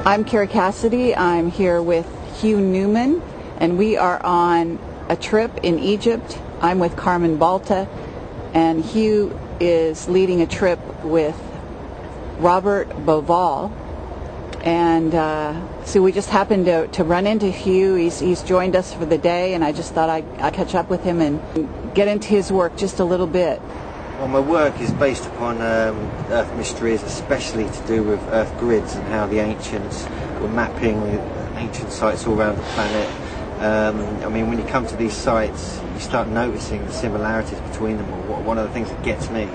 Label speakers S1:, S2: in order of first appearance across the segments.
S1: I'm Carrie Cassidy. I'm here with Hugh Newman, and we are on a trip in Egypt. I'm with Carmen Balta, and Hugh is leading a trip with Robert Bauval. And so we just happened to run into Hugh. He's joined us for the day, and I just thought I'd catch up with him and get into his work just a little bit.
S2: Well, my work is based upon Earth mysteries, especially to do with Earth grids and how the ancients were mapping ancient sites all around the planet. I mean, when you come to these sites, you start noticing the similarities between them all. One of the things that gets me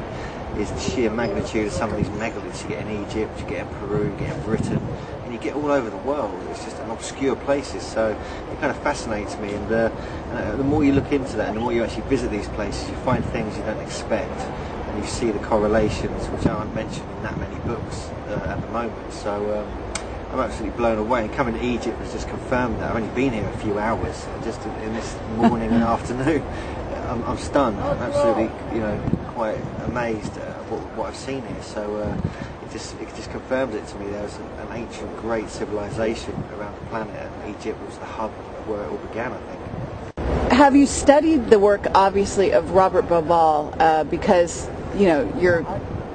S2: is the sheer magnitude of some of these megaliths you get in Egypt, you get in Peru, you get in Britain, and you get all over the world. It's just an obscure places, so it kind of fascinates me. And the more you look into that, and the more you actually visit these places, you find things you don't expect, and you see the correlations, which aren't mentioned in that many books at the moment. So I'm absolutely blown away. And coming to Egypt has just confirmed that. I've only been here a few hours, just in this morning and afternoon. I'm stunned. I'm absolutely, quite amazed at what I've seen here. So it just confirms it to me. There's an ancient, great civilization around the planet, and Egypt was the hub where it all began, I think.
S1: Have you studied the work, obviously, of Robert Bauval? Because you're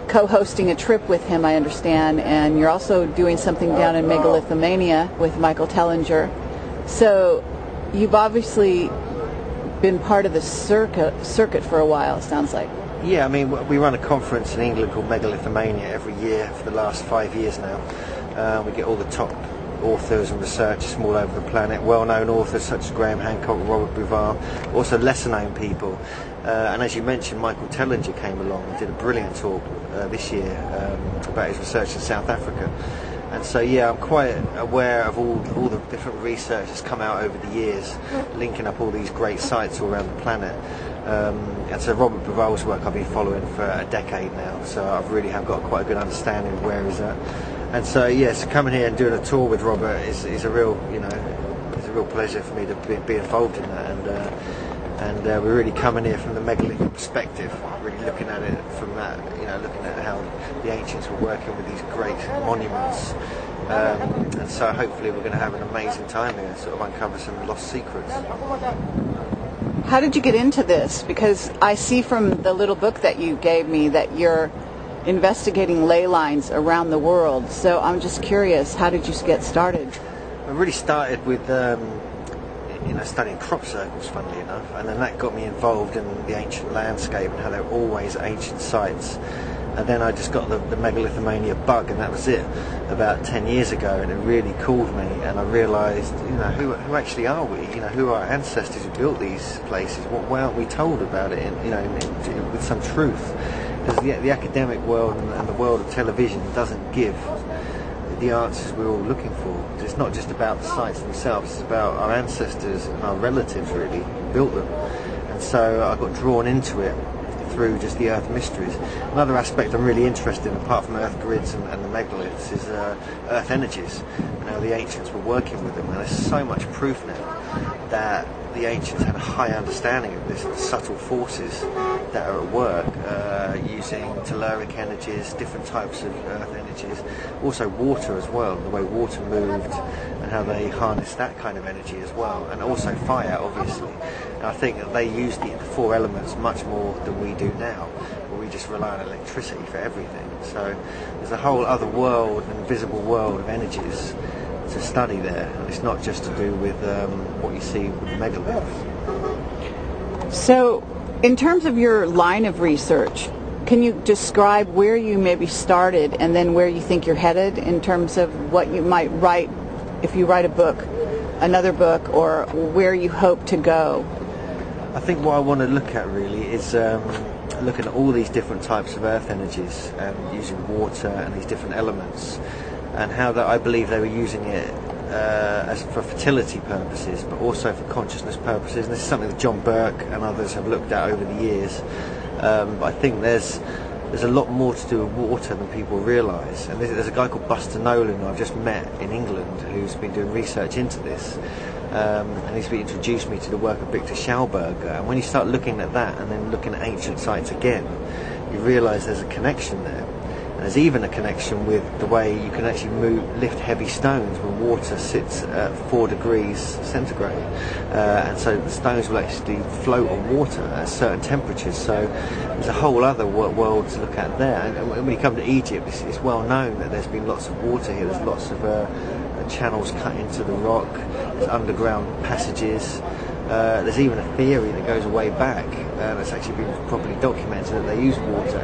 S1: co-hosting a trip with him, I understand, and you're also doing something down in Megalithomania with Michael Tellinger. So you've obviously been part of the circuit for a while, it sounds like.
S2: Yeah, I mean, we run a conference in England called Megalithomania every year for the last 5 years now. We get all the top authors and researchers from all over the planet, well-known authors such as Graham Hancock, Robert Bauval, also lesser-known people. And as you mentioned, Michael Tellinger came along and did a brilliant talk this year about his research in South Africa. And so, yeah, I'm quite aware of all the different research that's come out over the years, linking up all these great sites all around the planet. And so Robert Bauval's work I've been following for a decade now, so I really have got quite a good understanding of where he's at. And so, yes, coming here and doing a tour with Robert is a real, it's a real pleasure for me to be involved in that. And we're really coming here from the megalithic perspective, really looking at it from that, looking at how the ancients were working with these great monuments. And so hopefully we're going to have an amazing time here, sort of uncover some lost secrets.
S1: How did you get into this? Because I see from the little book that you gave me that you're investigating ley lines around the world. So I'm just curious, how did you get started?
S2: I really started with studying crop circles, funnily enough, and then that got me involved in the ancient landscape and how there were always ancient sites. And then I just got the Megalithomania bug, and that was it, about 10 years ago, and it really called me, and I realised, who actually are we? Who are our ancestors who built these places? Why aren't we told about it, with some truth? Because the academic world and the world of television doesn't give the answers we're all looking for. It's not just about the sites themselves, it's about our ancestors and our relatives, really, who built them. And so I got drawn into it through just the Earth mysteries. Another aspect I'm really interested in, apart from Earth grids and the megaliths, is Earth energies, and how the ancients were working with them. And there's so much proof now that the ancients had a high understanding of this, the subtle forces that are at work, using telluric energies, different types of earth energies, also water as well, the way water moved and how they harnessed that kind of energy as well, and also fire, obviously. And I think that they used the four elements much more than we do now, where we just rely on electricity for everything. So there's a whole other world, an invisible world of energies to study there, and it's not just to do with what you see with megaliths.
S1: So, in terms of your line of research, can you describe where you maybe started and then where you think you're headed in terms of what you might write if you write a book, another book, or where you hope to go?
S2: I think what I want to look at really is looking at all these different types of earth energies, using water and these different elements, and how that I believe they were using it as for fertility purposes, but also for consciousness purposes. And this is something that John Burke and others have looked at over the years. But I think there's a lot more to do with water than people realise. And there's a guy called Buster Nolan who I've just met in England who's been doing research into this. And he's introduced me to the work of Victor Schauberger. And when you start looking at that and then looking at ancient sites again, you realise there's a connection there. And there's even a connection with the way you can actually lift heavy stones when water sits at 4 degrees centigrade, and so the stones will actually float on water at certain temperatures. So there's a whole other world to look at there. And when you come to Egypt, it's well known that there's been lots of water here. There's lots of channels cut into the rock. There's underground passages. There's even a theory that goes way back, that's actually been properly documented, that they use water